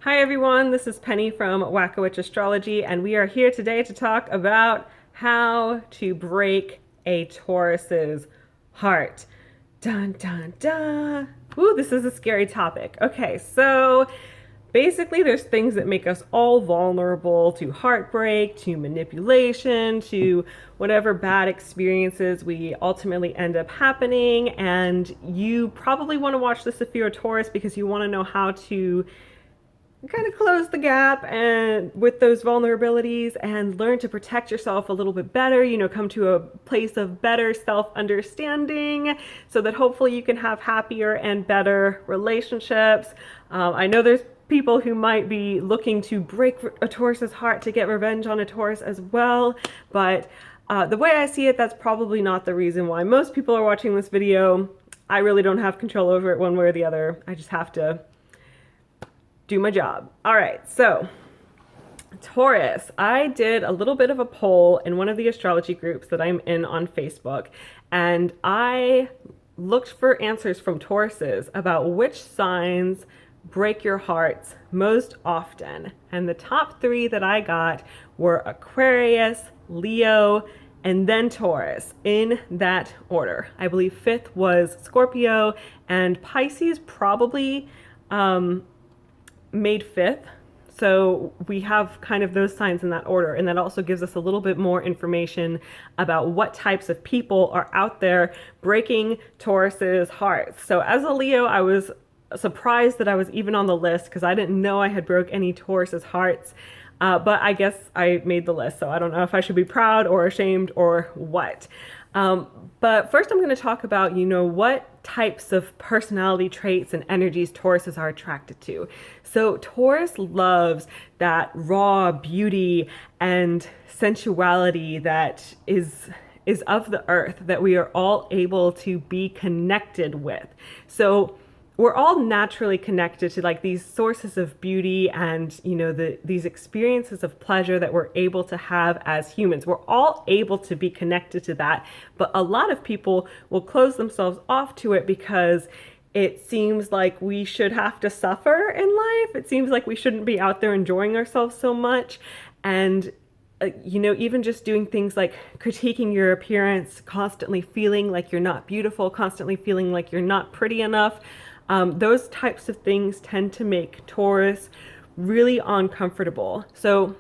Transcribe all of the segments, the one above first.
Hi everyone, this is Penny from Witch Astrology, and we are here today to talk about how to break a Taurus's heart. Dun dun dun. Ooh, this is a scary topic. Okay, so basically there's things that make us all vulnerable to heartbreak, to manipulation, to whatever bad experiences we ultimately end up happening. And you probably want to watch this if you're a Taurus because you want to know how to kind of close the gap and with those vulnerabilities and learn to protect yourself a little bit better, come to a place of better self-understanding so that hopefully you can have happier and better relationships. I know there's people who might be looking to break a Taurus's heart to get revenge on a Taurus as well, but the way I see it, that's probably not the reason why most people are watching this video. I really don't have control over it one way or the other. I just have to do my job. All right, so Taurus, I did a little bit of a poll in one of the astrology groups that I'm in on Facebook, and I looked for answers from Tauruses about which signs break your hearts most often. And the top three that I got were Aquarius, Leo, and then Taurus in that order. I believe fifth was Scorpio, and Pisces probably made fifth. So we have kind of those signs in that order. And that also gives us a little bit more information about what types of people are out there breaking Taurus's hearts. So as a Leo, I was surprised that I was even on the list because I didn't know I had broke any Taurus's hearts. But I guess I made the list. So I don't know if I should be proud or ashamed or what. But first I'm going to talk about, what types of personality traits and energies Tauruses are attracted to. So Taurus loves that raw beauty and sensuality that is of the earth, that we are all able to be connected with. So we're all naturally connected to like these sources of beauty and these experiences of pleasure that we're able to have as humans. We're all able to be connected to that, but a lot of people will close themselves off to it because it seems like we should have to suffer in life. It seems like we shouldn't be out there enjoying ourselves so much. And even just doing things like critiquing your appearance, constantly feeling like you're not beautiful, constantly feeling like you're not pretty enough. Those types of things tend to make Taurus really uncomfortable. So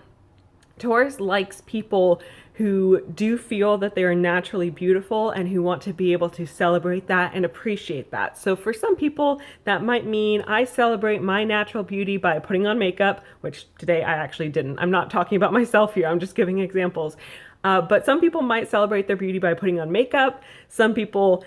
Taurus likes people who do feel that they are naturally beautiful and who want to be able to celebrate that and appreciate that. So for some people, that might mean I celebrate my natural beauty by putting on makeup, which today I actually didn't. I'm not talking about myself here. I'm just giving examples. But some people might celebrate their beauty by putting on makeup. Some people,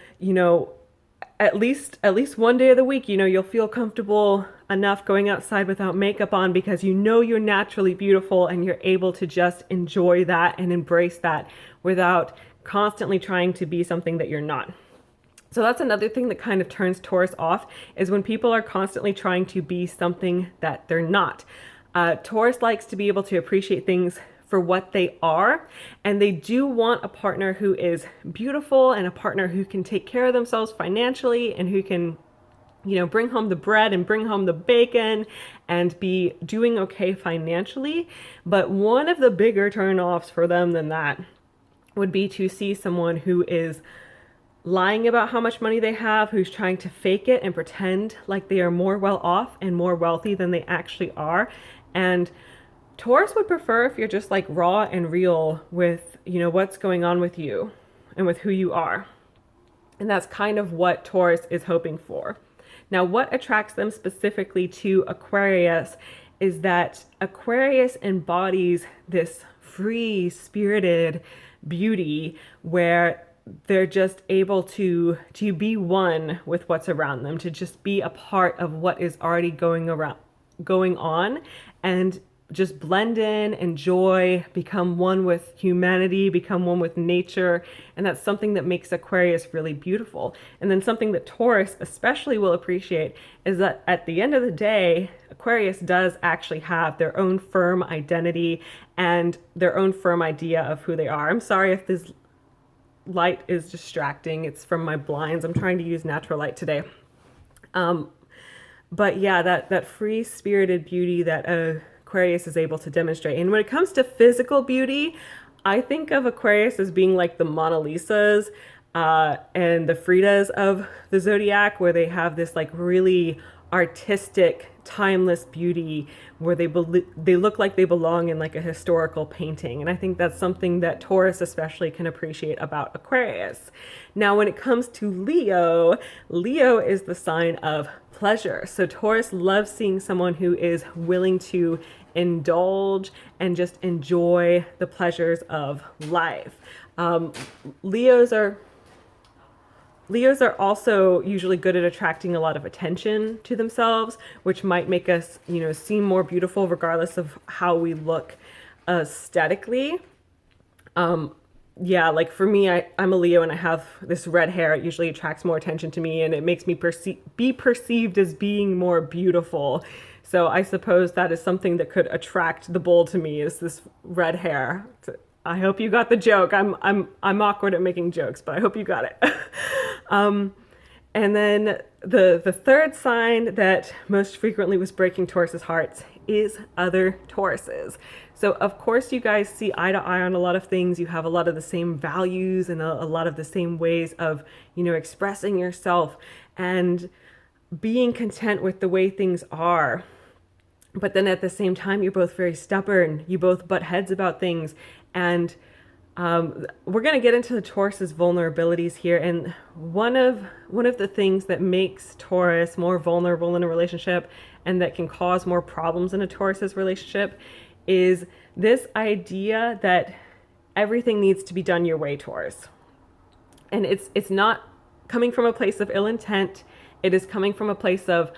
at least one day of the week, you'll feel comfortable enough going outside without makeup on because you're naturally beautiful and you're able to just enjoy that and embrace that without constantly trying to be something that you're not. So that's another thing that kind of turns Taurus off, is when people are constantly trying to be something that they're not. Taurus likes to be able to appreciate things for what they are, and they do want a partner who is beautiful and a partner who can take care of themselves financially and who can bring home the bread and bring home the bacon and be doing okay financially. But one of the bigger turnoffs for them than that would be to see someone who is lying about how much money they have, who's trying to fake it and pretend like they are more well off and more wealthy than they actually are. And Taurus would prefer if you're just like raw and real with, what's going on with you and with who you are. And that's kind of what Taurus is hoping for. Now, what attracts them specifically to Aquarius is that Aquarius embodies this free spirited beauty where they're just able to be one with what's around them, to just be a part of what is already going on, and just blend in, enjoy, become one with humanity, become one with nature. And that's something that makes Aquarius really beautiful. And then something that Taurus especially will appreciate is that at the end of the day, Aquarius does actually have their own firm identity and their own firm idea of who they are. I'm sorry if this light is distracting. It's from my blinds. I'm trying to use natural light today. But yeah, that free-spirited beauty that Aquarius is able to demonstrate. And when it comes to physical beauty, I think of Aquarius as being like the Mona Lisas and the Fridas of the zodiac, where they have this like really artistic, timeless beauty, where they look like they belong in like a historical painting. And I think that's something that Taurus especially can appreciate about Aquarius. Now, when it comes to Leo, Leo is the sign of pleasure. So Taurus loves seeing someone who is willing to indulge and just enjoy the pleasures of life. Um, Leos are Leos are also usually good at attracting a lot of attention to themselves, which might make us, seem more beautiful regardless of how we look aesthetically. Yeah, like for me, I'm a Leo and I have this red hair. It usually attracts more attention to me and it makes me be perceived as being more beautiful. So I suppose that is something that could attract the bull to me, is this red hair. I hope you got the joke. I'm awkward at making jokes, but I hope you got it. And then the third sign that most frequently was breaking Taurus's hearts is other Tauruses. So of course you guys see eye to eye on a lot of things. You have a lot of the same values and a lot of the same ways of, expressing yourself and being content with the way things are. But then at the same time, you're both very stubborn. You both butt heads about things. And we're going to get into the Taurus's vulnerabilities here. And one of the things that makes Taurus more vulnerable in a relationship and that can cause more problems in a Taurus's relationship is this idea that everything needs to be done your way, Taurus. And it's not coming from a place of ill intent. It is coming from a place of,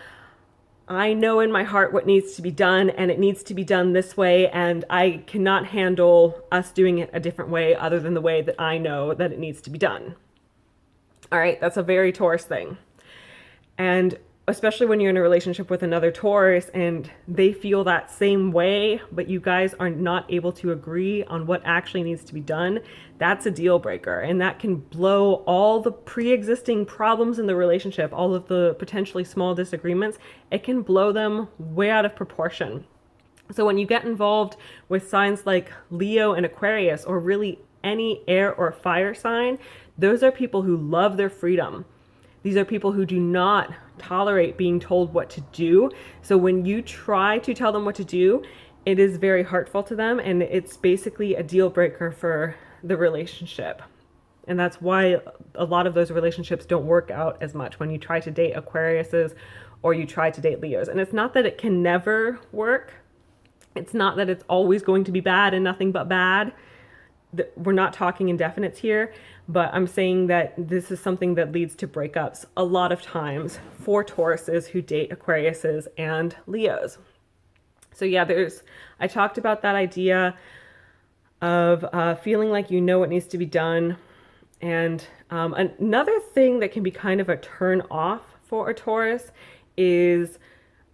I know in my heart what needs to be done, and it needs to be done this way, and I cannot handle us doing it a different way other than the way that I know that it needs to be done. All right, that's a very Taurus thing. And especially when you're in a relationship with another Taurus and they feel that same way, but you guys are not able to agree on what actually needs to be done, that's a deal breaker. And that can blow all the pre-existing problems in the relationship, all of the potentially small disagreements, it can blow them way out of proportion. So when you get involved with signs like Leo and Aquarius, or really any air or fire sign, those are people who love their freedom. These are people who do not tolerate being told what to do. So when you try to tell them what to do, it is very hurtful to them, and it's basically a deal breaker for the relationship. And that's why a lot of those relationships don't work out as much when you try to date Aquariuses or you try to date Leos. And it's not that it can never work. It's not that it's always going to be bad and nothing but bad. We're not talking indefinites here, but I'm saying that this is something that leads to breakups a lot of times for Tauruses who date Aquariuses and Leos. So yeah, I talked about that idea of feeling like you know what needs to be done. And another thing that can be kind of a turn off for a Taurus is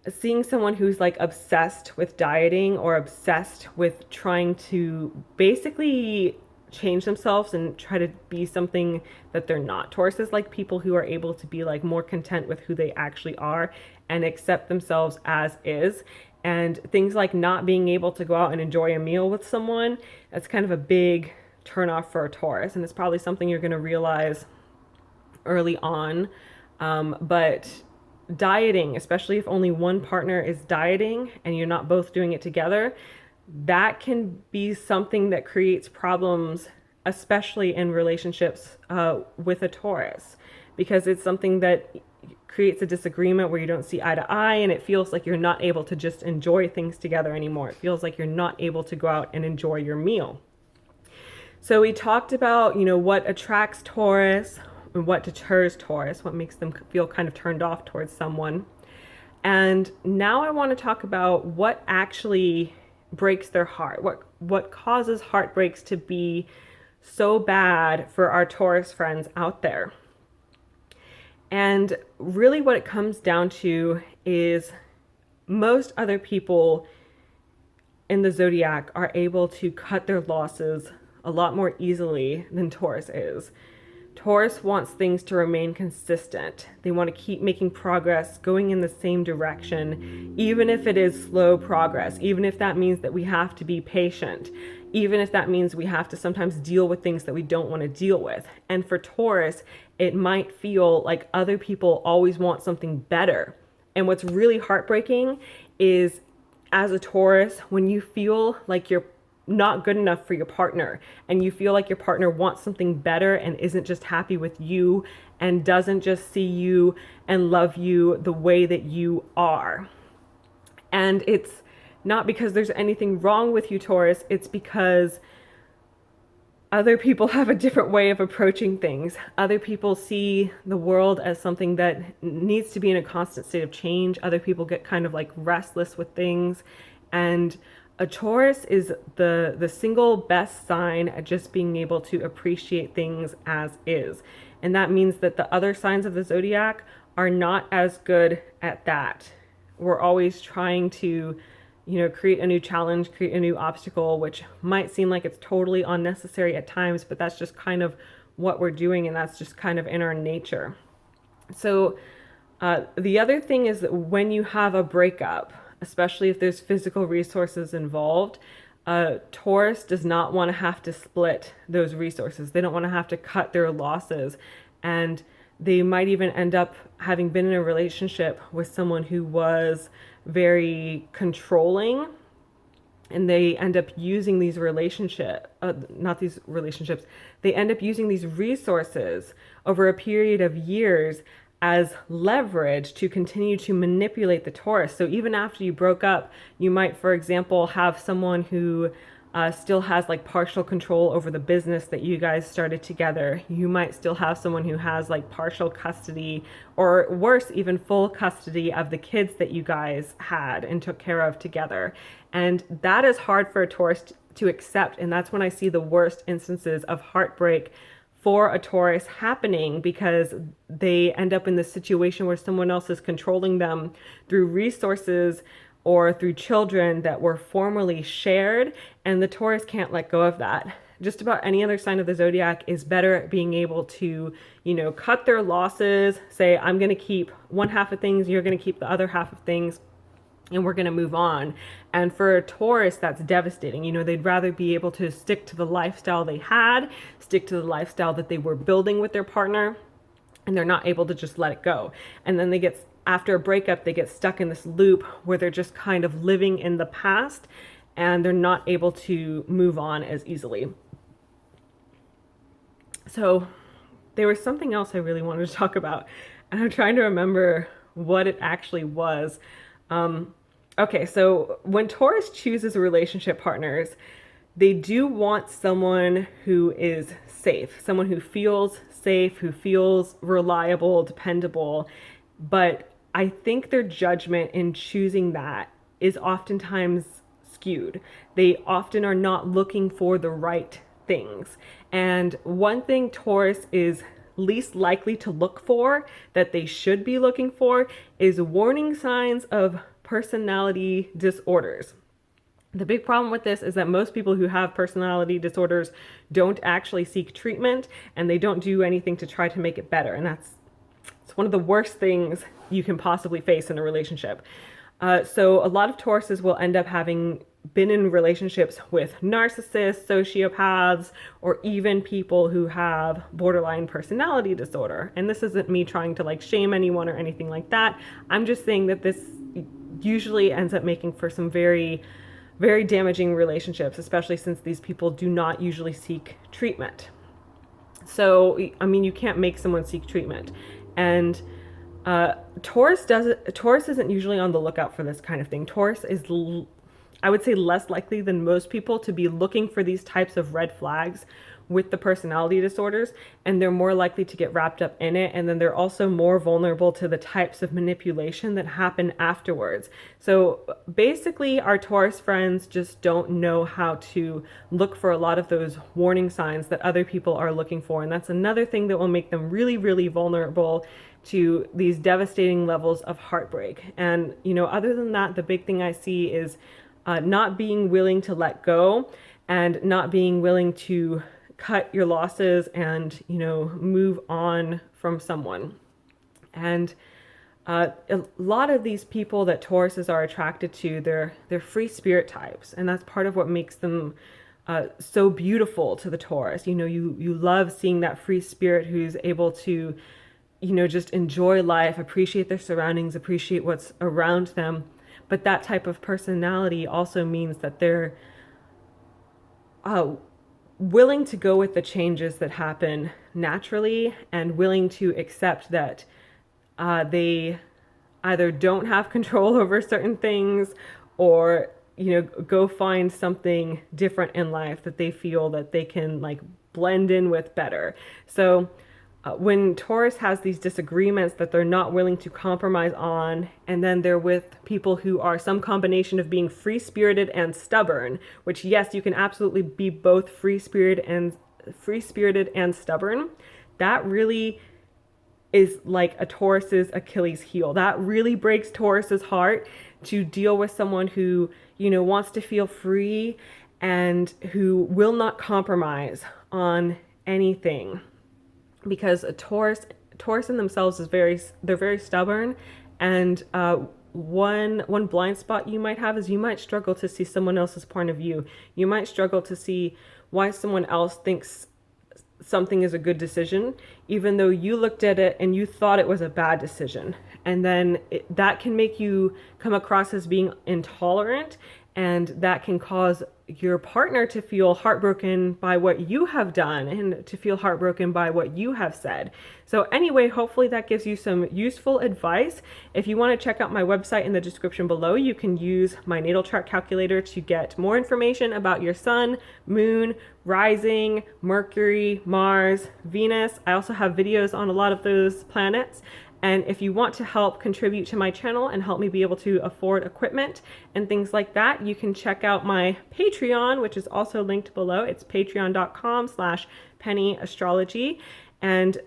seeing someone who's like obsessed with dieting or obsessed with trying to basically change themselves and try to be something that they're not. Tauruses like people who are able to be like more content with who they actually are and accept themselves as is. And things like not being able to go out and enjoy a meal with someone, that's kind of a big turn off for a Taurus. And it's probably something you're going to realize early on. But dieting, especially if only one partner is dieting and you're not both doing it together, that can be something that creates problems, especially in relationships with a Taurus, because it's something that creates a disagreement where you don't see eye to eye, and it feels like you're not able to just enjoy things together anymore. It feels like you're not able to go out and enjoy your meal. So we talked about, what attracts Taurus and what deters Taurus, what makes them feel kind of turned off towards someone. And now I want to talk about what actually breaks their heart, what causes heartbreaks to be so bad for our Taurus friends out there. And really what it comes down to is most other people in the zodiac are able to cut their losses a lot more easily than Taurus is. Taurus wants things to remain consistent. They want to keep making progress, going in the same direction, even if it is slow progress, even if that means that we have to be patient, even if that means we have to sometimes deal with things that we don't want to deal with. And for Taurus, it might feel like other people always want something better. And what's really heartbreaking is, as a Taurus, when you feel like you're not good enough for your partner and you feel like your partner wants something better and isn't just happy with you and doesn't just see you and love you the way that you are. And it's not because there's anything wrong with you, Taurus, it's because other people have a different way of approaching things. Other people see the world as something that needs to be in a constant state of change. Other people get kind of like restless with things. And a Taurus is the single best sign at just being able to appreciate things as is. And that means that the other signs of the zodiac are not as good at that. We're always trying to, create a new challenge, create a new obstacle, which might seem like it's totally unnecessary at times, but that's just kind of what we're doing, and that's just kind of in our nature. So the other thing is that when you have a breakup, especially if there's physical resources involved, Taurus does not want to have to split those resources. They don't want to have to cut their losses. And they might even end up having been in a relationship with someone who was very controlling, and they end up using these they end up using these resources over a period of years as leverage to continue to manipulate the Taurus. So even after you broke up, you might, for example, have someone who still has like partial control over the business that you guys started together. You might still have someone who has like partial custody, or worse, even full custody of the kids that you guys had and took care of together. And that is hard for a Taurus to accept. And that's when I see the worst instances of heartbreak for a Taurus happening, because they end up in this situation where someone else is controlling them through resources or through children that were formerly shared, and the Taurus can't let go of that. Just about any other sign of the zodiac is better at being able to, cut their losses, say, I'm going to keep one half of things, you're going to keep the other half of things, and we're going to move on. And for a Taurus, that's devastating. They'd rather be able to stick to the lifestyle they had, stick to the lifestyle that they were building with their partner, and they're not able to just let it go. And then after a breakup, they get stuck in this loop where they're just kind of living in the past, and they're not able to move on as easily. So there was something else I really wanted to talk about, and I'm trying to remember what it actually was. Okay, so when Taurus chooses relationship partners, they do want someone who is safe, someone who feels safe, who feels reliable, dependable. But I think their judgment in choosing that is oftentimes skewed. They often are not looking for the right things. And one thing Taurus is least likely to look for, that they should be looking for, is warning signs of personality disorders. The big problem with this is that most people who have personality disorders don't actually seek treatment, and they don't do anything to try to make it better. And it's one of the worst things you can possibly face in a relationship. So a lot of Tauruses will end up having been in relationships with narcissists, sociopaths, or even people who have borderline personality disorder. And this isn't me trying to shame anyone or anything like that. I'm just saying that this usually ends up making for some very, very damaging relationships, especially since these people do not usually seek treatment. So, you can't make someone seek treatment. And Taurus isn't usually on the lookout for this kind of thing. Taurus is, I would say, less likely than most people to be looking for these types of red flags with the personality disorders, and they're more likely to get wrapped up in it. And then they're also more vulnerable to the types of manipulation that happen afterwards. So basically, our Taurus friends just don't know how to look for a lot of those warning signs that other people are looking for. And that's another thing that will make them really, really vulnerable to these devastating levels of heartbreak. And, other than that, the big thing I see is not being willing to let go, and not being willing to cut your losses and, move on from someone. And a lot of these people that Tauruses are attracted to, they're free spirit types, and that's part of what makes them so beautiful to the Taurus. You love seeing that free spirit who's able to, just enjoy life, appreciate their surroundings, appreciate what's around them. But that type of personality also means that they're willing to go with the changes that happen naturally and willing to accept that they either don't have control over certain things, or go find something different in life that they feel that they can like blend in with better. So when Taurus has these disagreements that they're not willing to compromise on, and then they're with people who are some combination of being free-spirited and stubborn, which yes, you can absolutely be both free-spirited and stubborn, that really is like a Taurus's Achilles heel. That really breaks Taurus's heart, to deal with someone who, wants to feel free and who will not compromise on anything. Because a Taurus in themselves they're very stubborn, and one blind spot you might have is you might struggle to see someone else's point of view. You might struggle to see why someone else thinks something is a good decision, even though you looked at it and you thought it was a bad decision. And then that can make you come across as being intolerant, and that can cause your partner to feel heartbroken by what you have done and to feel heartbroken by what you have said. So anyway, hopefully that gives you some useful advice. If you want to check out my website in the description below, you can use my natal chart calculator to get more information about your sun, moon, rising, Mercury, Mars, Venus. I also have videos on a lot of those planets. And if you want to help contribute to my channel and help me be able to afford equipment and things like that, you can check out my Patreon, which is also linked below. It's patreon.com/PennyAstrology. And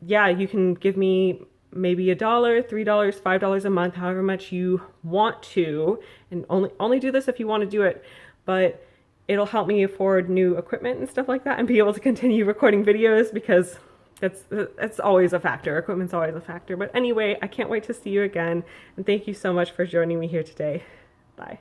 yeah, you can give me maybe $1, $3, $5 a month, however much you want to, and only do this if you want to do it, but it'll help me afford new equipment and stuff like that and be able to continue recording videos, because that's always a factor. Equipment's always a factor. But anyway, I can't wait to see you again. And thank you so much for joining me here today. Bye.